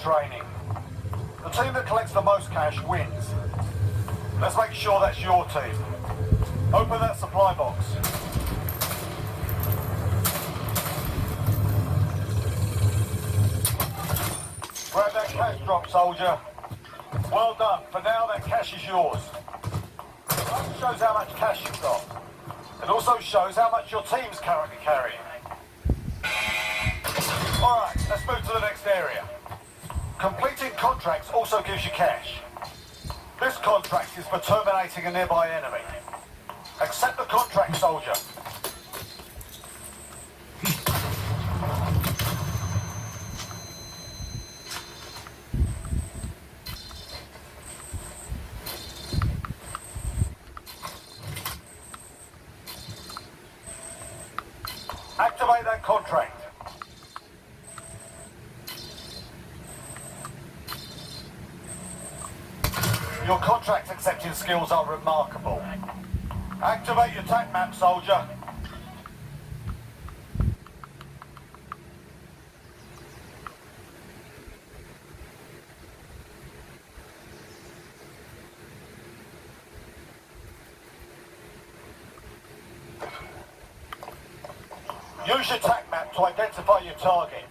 training. The team that collects the most cash wins. Let's make sure that's your team. Open that supply box. Grab that cash drop, soldier. Well done. For now, that cash is yours. It shows how much cash you've got. It also shows how much your team's currently carrying. Alright, let's move to the next area. Completing contracts also gives you cash. This contract is for terminating a nearby enemy. Accept the contract, soldier. Activate that contract. Your contract accepting skills are remarkable. Activate your TAC map, soldier. Use your TAC map to identify your target.